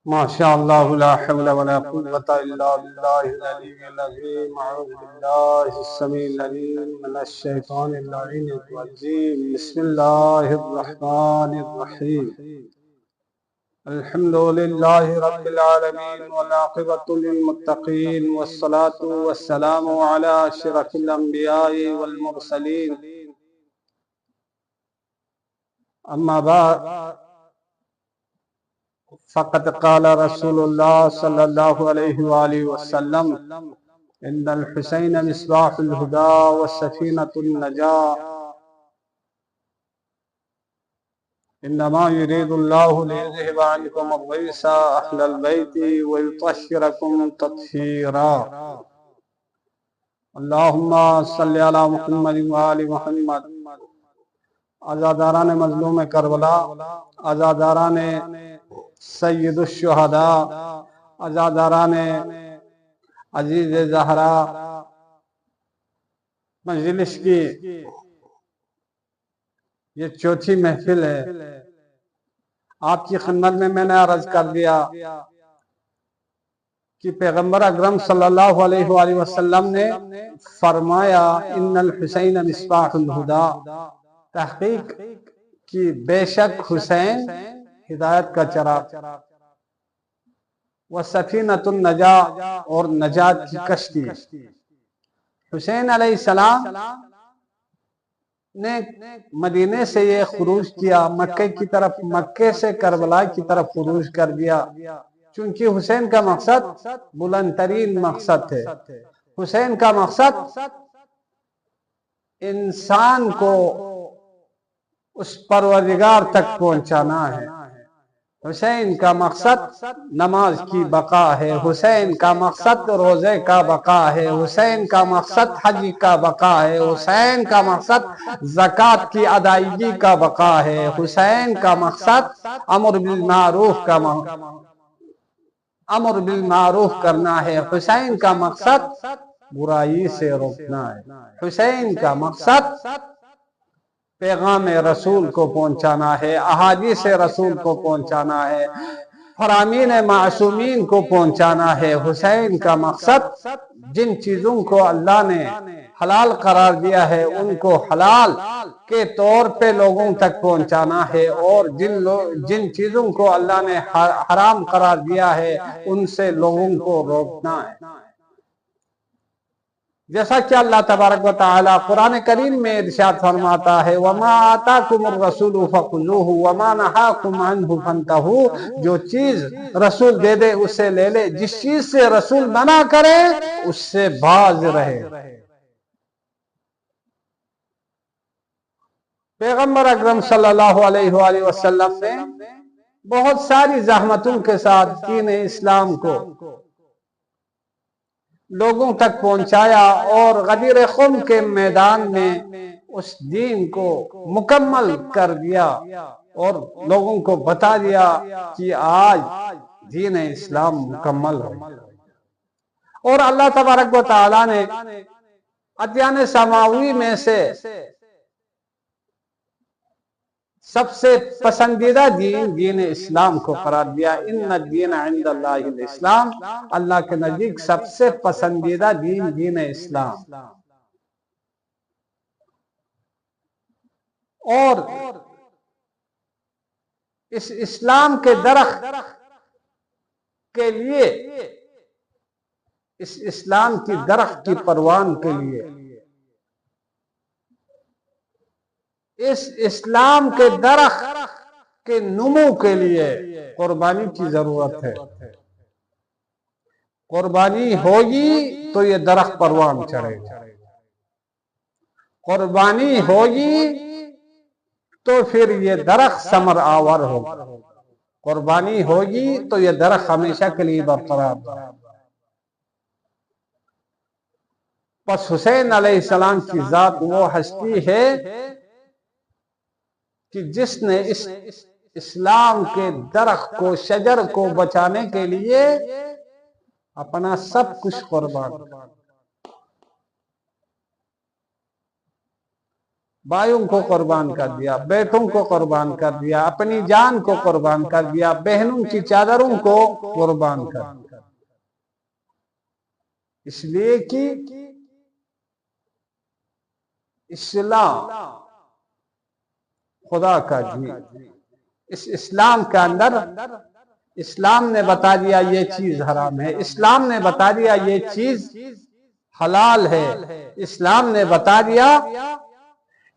ما شاء الله لا حول ولا قوة إلا بالله العلي العظيم. أعوذ بالله السميع العليم من الشيطان اللعين الرجيم. بسم الله الرحمن الرحيم. الحمد لله رب العالمين والعاقبة للمتقين والصلاة والسلام على أشرف الأنبياء والمرسلين. أما بعد، فقد قال رسول الله صلى الله عليه وآله وسلم: إن الحسين مصباح الهدى وسفينة النجاة. إنما يريد الله ليذهب عنكم الرجس أهل البيت ويطهركم تطهيرا. اللهم صل على محمد وآل محمد. آزاداران مظلوم کربلا، آزاداران سید الشہداء، آزاداران عزیز زہرا، مجلس کی یہ چوتھی محفل ہے. آپ کی خدمت میں نے عرض کر دیا کہ پیغمبر اکرم صلی اللہ علیہ وآلہ وسلم نے فرمایا: ان الحسین مصباح الہدا. تحقیق کی بے شک حسین ہدایت کا چراغ، وسفینۃ النجاہ، اور نجات کی کشتی. حسین علیہ السلام نے مدینے سے یہ خروج کیا مکہ کی طرف، مکہ سے کربلا کی طرف خروج کر دیا، چونکہ حسین کا مقصد بلند ترین مقصد ہے. حسین کا مقصد انسان کو اس پروردگار تک پہنچانا ہے. حسین کا مقصد نماز کی بقا ہے، حسین کا مقصد روزے کا بقا ہے، حسین کا مقصد حج کا بقا ہے، حسین کا مقصد زکوٰۃ کی ادائیگی کا بقا ہے، حسین کا مقصد امر بالمعروف کرنا ہے، حسین کا مقصد برائی سے روکنا ہے، حسین کا مقصد پیغام رسول کو پہنچانا ہے، احادیث رسول کو پہنچانا ہے، فرامین معصومین کو پہنچانا ہے. حسین کا مقصد جن چیزوں کو اللہ نے حلال قرار دیا ہے ان کو حلال کے طور پہ لوگوں تک پہنچانا ہے، اور جن چیزوں کو اللہ نے حرام قرار دیا ہے ان سے لوگوں کو روکنا ہے. جیسا کہ اللہ تبارک و تعالی قرآن کریم میں ارشاد فرماتا ہے: وَمَا آتَاكُمُ الرَّسُولُ فَخُذُوهُ وَمَا نَهَاكُمْ عَنْهُ فَانْتَهُوا. جو چیز رسول دے دے اسے لے لے، جس چیز سے رسول منع کرے اس سے باز رہے. پیغمبر اکرم صلی اللہ علیہ وآلہ وسلم نے بہت ساری زحمتوں کے ساتھ دین اسلام کو لوگوں تک پہنچایا، اور غدیر خم کے میدان میں اس دین کو مکمل کر دیا اور لوگوں کو بتا دیا کہ آج دین اسلام مکمل ہو. اور اللہ تبارک و تعالی نے ادیان سماوی میں سے سب سے پسندیدہ دین اسلام کو قرار دیا. ان الدین عند اللہ الاسلام. اللہ کے نزدیک سب سے پسندیدہ دین اسلام. اور اس اسلام کے درخت کے لیے، اس اسلام کی درخت کی پروان کے لیے، اس اسلام کے درخت کے نمو کے لیے قربانی کی ضرورت ہے. قربانی ہوگی تو یہ درخت پروان چڑھے گا، قربانی ہوگی تو پھر یہ درخت ثمر آور ہوگا، قربانی ہوگی تو یہ درخت ہمیشہ کے لیے برقرار رہے. پس حسین علیہ السلام کی ذات وہ ہستی ہے کہ جس نے اس اسلام کے درخت کو، شجر کو بچانے کے لیے اپنا سب کچھ قربان کیا. بھائیوں کو قربان کر دیا، بیٹوں کو قربان کر دیا، اپنی جان کو قربان کر دیا، بہنوں کی چادروں کو قربان کر دیا، اس لیے کہ اسلام خدا کا دین، اس اسلام کے اندر اسلام نے بتا دیا یہ چیز حرام ہے، اسلام نے بتا دیا یہ چیز حلال ہے، اسلام نے بتا دیا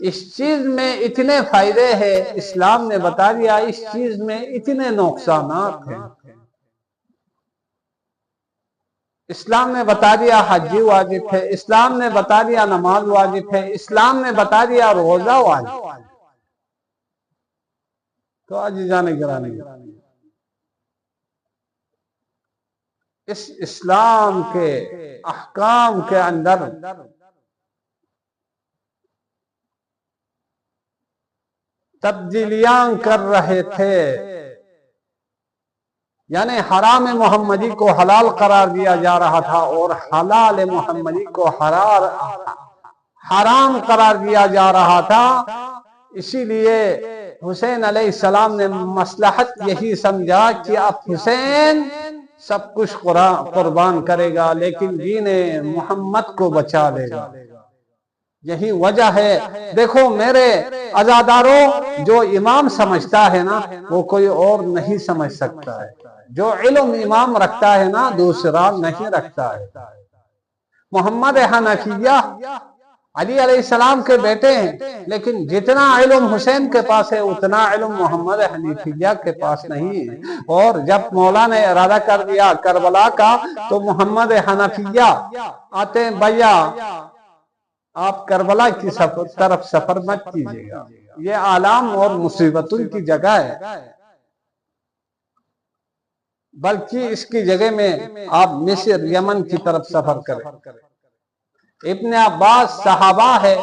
اس چیز میں اتنے فائدے ہیں، اسلام نے بتا دیا اس چیز میں اتنے نقصانات ہیں، اسلام نے بتا دیا حج واجب ہے، اسلام نے بتا دیا نماز واجب ہے، اسلام نے بتا دیا روزہ واجب ہے۔ تو عزیزان گرامی، اس اسلام کے احکام کے اندر تبدیلیاں کر رہے تھے، یعنی حرام محمدی کو حلال قرار دیا جا رہا تھا اور حلال محمدی کو حرام قرار دیا جا رہا تھا۔ اسی لیے حسین علیہ السلام نے مصلحت یہی سمجھا کہ اب حسین سب کچھ قربان کرے گا لیکن دین محمد کو بچا لے گا۔ یہی وجہ ہے، دیکھو میرے عزاداروں، جو امام سمجھتا ہے نا وہ کوئی اور نہیں سمجھ سکتا ہے، جو علم امام رکھتا ہے نا دوسرا نہیں رکھتا ہے۔ محمد حنفیہ علی علیہ السلام کے بیٹے ہیں، لیکن جتنا علم حسین کے پاس ہے اتنا علم محمد حنفیہ کے پاس نہیں ہے۔ اور جب مولا نے ارادہ کر دیا کربلا کا تو محمد حنفیہ آتے ہیں، بھیا آپ کربلا کی طرف سفر مت کیجیے گا، یہ آلام اور مصیبتوں کی جگہ ہے، بلکہ اس کی جگہ میں آپ مصر یمن کی طرف سفر کریں۔ ابن عباس صحابہ ہے،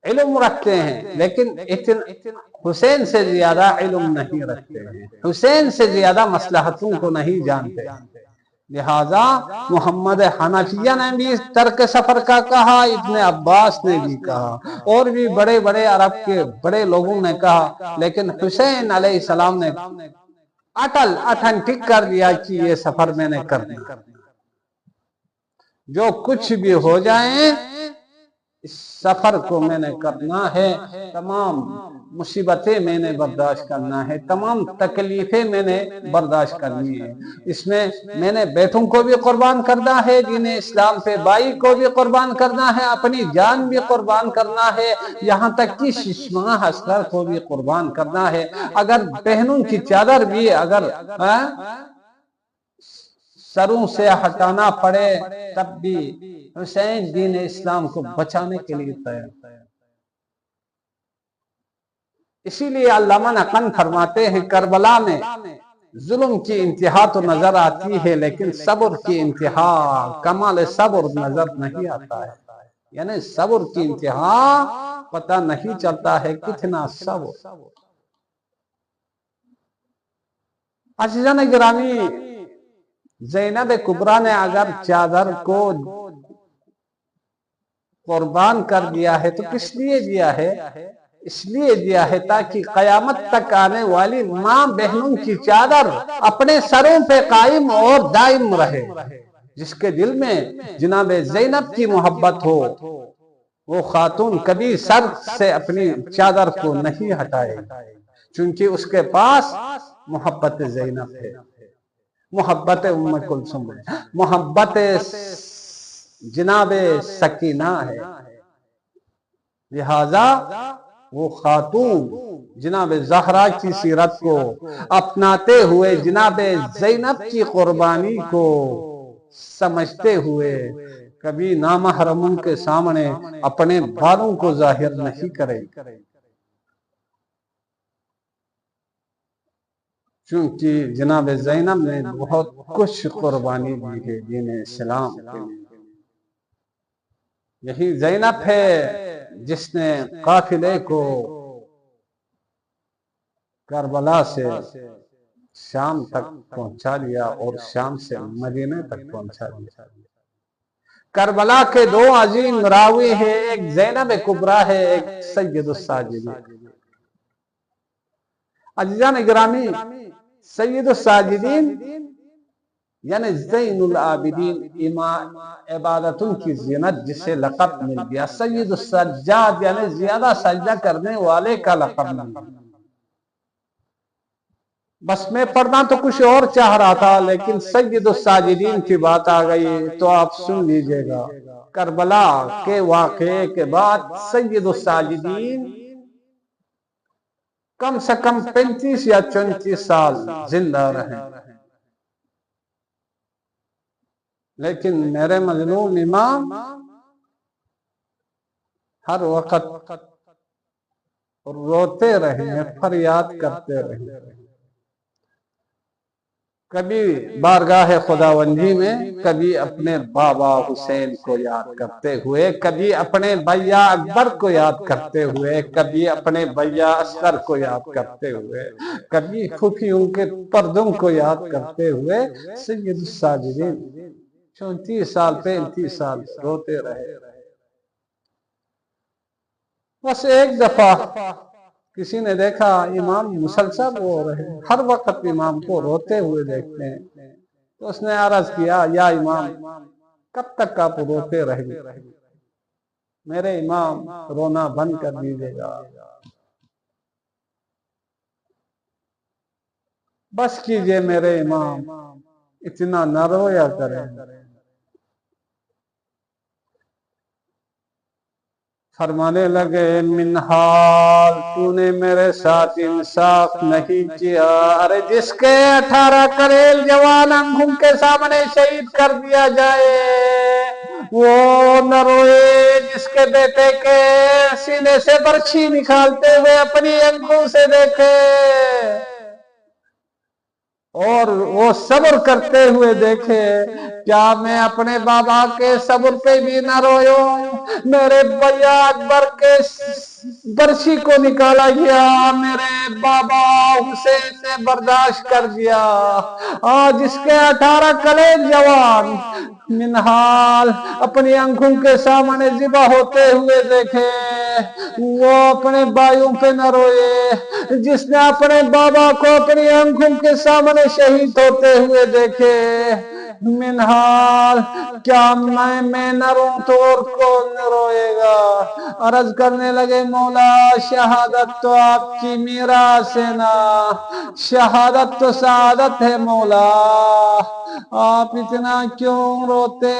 علم رکھتے ہیں لیکن حسین سے زیادہ علم نہیں رکھتے ہیں، حسین سے زیادہ مصلحتوں کو نہیں جانتے، لہذا محمد حنفیہ نے بھی ترک سفر کا کہا، ابن عباس نے بھی کہا، اور بھی بڑے بڑے عرب کے بڑے لوگوں نے کہا، لیکن حسین علیہ السلام نے اٹھنٹک کر دیا کہ یہ سفر میں نے کرنا، جو کچھ بھی ہو جائیں اس سفر کو میں نے کرنا ہے، تمام مصیبتیں میں نے برداشت کرنا ہے، تمام تکلیفیں میں نے برداشت کرنی ہے، اس میں نے بیٹوں کو بھی قربان کرنا ہے دین اسلام پہ، بھائی کو بھی قربان کرنا ہے، اپنی جان بھی قربان کرنا ہے، یہاں تک کہ ششماں عسکر کو بھی قربان کرنا ہے، اگر بہنوں کی چادر بھی اگر سروں سے ہٹانا پڑے تب بھی حسین دین اسلام کو بچانے کے لیے تیار۔ اسی لیے علامہ نقن فرماتے ہیں کربلا میں ظلم کی انتہا تو نظر آتی ہے لیکن صبر کی انتہا، کمال صبر نظر نہیں آتا ہے، یعنی صبر کی انتہا پتہ نہیں چلتا ہے کتنا صبر۔ عزیزان گرامی، زینب کبریٰ نے اگر چادر کو قربان کر دیا ہے تو کس لیے دیا ہے؟ اس لیے دیا ہے تاکہ قیامت تک آنے والی ماں بہنوں کی چادر اپنے سروں پہ قائم اور دائم رہے، جس کے دل میں جناب زینب کی محبت ہو وہ خاتون کبھی سر سے اپنی چادر کو نہیں ہٹائے، چونکہ اس کے پاس محبت زینب ہے، محبت ام کلثوم ہے، محبت جناب سکینہ ہے، لہذا وہ خاتون جناب زہرا کی سیرت کو اپناتے ہوئے جناب زینب کی قربانی کو سمجھتے ہوئے کبھی نامحرموں کے سامنے اپنے بالوں کو ظاہر نہیں کرے، چونکہ جناب زینب نے بہت کچھ قربانی دی ہے دین اسلام کے لیے۔ یہی زینب ہے جس نے قافلے کو کربلا سے شام تک پہنچا لیا اور شام سے مدینے تک پہنچا لیا۔ کربلا کے دو عظیم راوی ہیں، ایک زینب کبریٰ ہے، ایک سید الساجدین۔ عزیزان گرامی، سید الساجدین یعنی زین العابدین، عبادتوں کی زینت، جسے لقب مل گیا۔ سید السجاد یعنی زیادہ سجدہ کرنے والے کا لقب مل گیا۔ بس میں پڑھنا تو کچھ اور چاہ رہا تھا، لیکن سید الساجدین کی بات آ گئی تو آپ سن لیجئے گا۔ کربلا کے واقعے کے بعد سید الساجدین کم سے کم 35 یا 34 سال زندہ رہے، لیکن میرے مظلوم امام ہر وقت روتے رہے، فریاد کرتے رہے۔ کبھی بارگاہ خداوندی میں، کبھی اپنے بابا حسین کو یاد کرتے ہوئے، کبھی اپنے بھیا اکبر کو یاد کرتے ہوئے، کبھی اپنے بھیا اصغر کو یاد کرتے ہوئے، کبھی پھوپھیوں کے پردوں کو یاد کرتے ہوئے سید الساجدین 34 سال 35 سال روتے رہے۔ بس ایک دفعہ کسی نے دیکھا امام مسلسل رو رہے، ہر وقت امام کو روتے ہوئے دیکھتے ہیں، تو اس نے عرض کیا، یا امام کب تک آپ روتے رہیں گے؟ میرے امام رونا بند کر دیجیے گا، بس کیجئے میرے امام، اتنا نہ رویا کریں۔ فرمانے لگے، منہال تو نے میرے ساتھ انصاف نہیں کیا۔ ارے جس کے 18 کلیل جوان آنکھوں کے سامنے شہید کر دیا جائے وہ نہ روئے، جس کے بیٹے کے سینے سے برچھی نکالتے ہوئے اپنی آنکھوں سے دیکھے اور وہ صبر کرتے ہوئے دیکھے، کیا میں اپنے بابا کے صبر پہ بھی نہ رویوں؟ میرے بھیا اکبر کے برچھی کو نکالا گیا، میرے بابا حسین نے برداشت کر دیا، آج اس کے 18 کلیل جوان منہال اپنی آنکھوں کے سامنے ذبح ہوتے ہوئے دیکھے، وہ اپنے بھائیوں پہ نہ روئے، جس نے اپنے بابا کو اپنی آنکھوں کے سامنے شہید ہوتے ہوئے دیکھے۔ منہال کیا میں نہ روں تو اور کون نہ روئے گا؟ عرض کرنے لگے، مولا شہادت تو آپ کی میراث ہے نا، شہادت تو سعادت ہے مولا، آپ اتنا کیوں روتے؟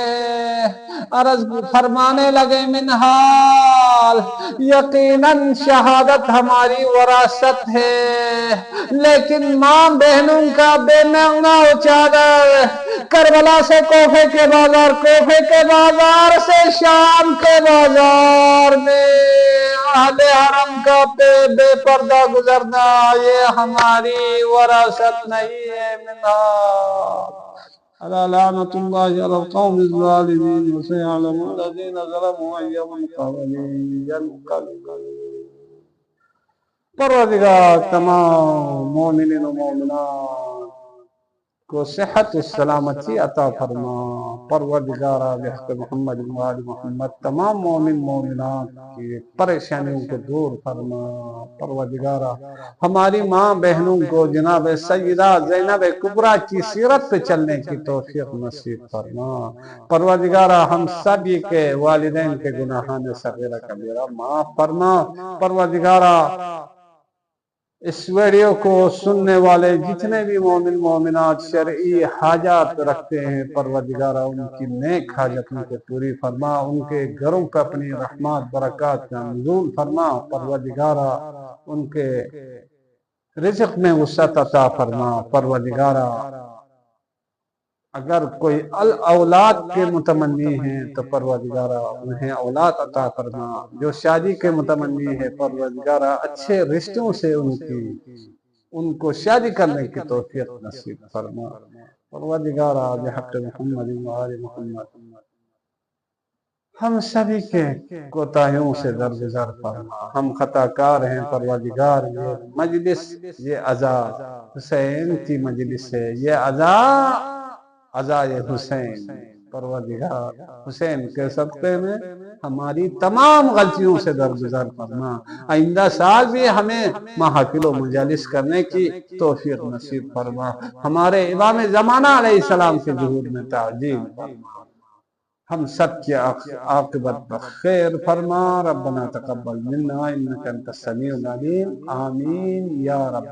عرض فرمانے لگے، منہال یقیناً شہادت ہماری وراثت ہے، لیکن ماں بہنوں کا بے معنی چادر کربلا سے کوفے کے بازار، کوفے کے بازار سے شام کے بازار میں اہل حرم کا بے پردہ گزرنا، یہ ہماری وراثت نہیں ہے۔ منہال الا لعنت اللہ علی القوم الظالمین وسيعلم الذين ظلموا أي منقلب ينقلبون۔ پروردگار تمام مومنین و مومنات کو صحت و سلامتی عطا فرما۔ پروردگارہ بحق محمد و آل محمد تمام مومن مومنات کی پریشانیوں کو دور فرما۔ پروردگارہ ہماری ماں بہنوں کو جناب سیدہ زینب کبریٰ کی سیرت پہ چلنے کی توفیق نصیب فرما۔ پروردگارہ ہم سبھی کے والدین کے گناہان صغیرہ کبیرہ معاف فرما۔ پروردگارہ اس ویڈیو کو سننے والے جتنے بھی مومن مومنات شرعی حاجات رکھتے ہیں، پروردگارہ ان کی نیک حاجتوں کو پوری فرما، ان کے گھروں پہ اپنی رحمات برکات کا نزول فرما۔ پروردگارہ ان کے رزق میں وسعت عطا فرما۔ پروردگارہ اگر کوئی اولاد کے متمنی ہیں تو پروردگارہ انہیں اولاد عطا فرما، جو شادی کے متمنی ہے پروردگارہ اچھے رشتوں سے ان کو شادی کرنے کی توفیق نصیب فرما۔ پروردگارہ بحق محمد و آل محمد ہم سبھی کے کوتاہیوں سے درگزر فرما۔ ہم خطا کار ہیں پروردگار، یہ مجلس، یہ عزا حسین کی مجلس ہے، یہ عزا حسین پروردگار حسین کے صدقے میں ہماری تمام غلطیوں سے درگزر فرما، آئندہ سال بھی ہمیں محافل و مجالس کرنے کی توفیق نصیب فرما، ہمارے امام زمانہ علیہ السلام کے ظہور میں تعجیل فرما، ہم سب کی عاقبت بخیر فرما۔ ربنا تقبل منا انک انت السمیع العلیم، آمین یا رب۔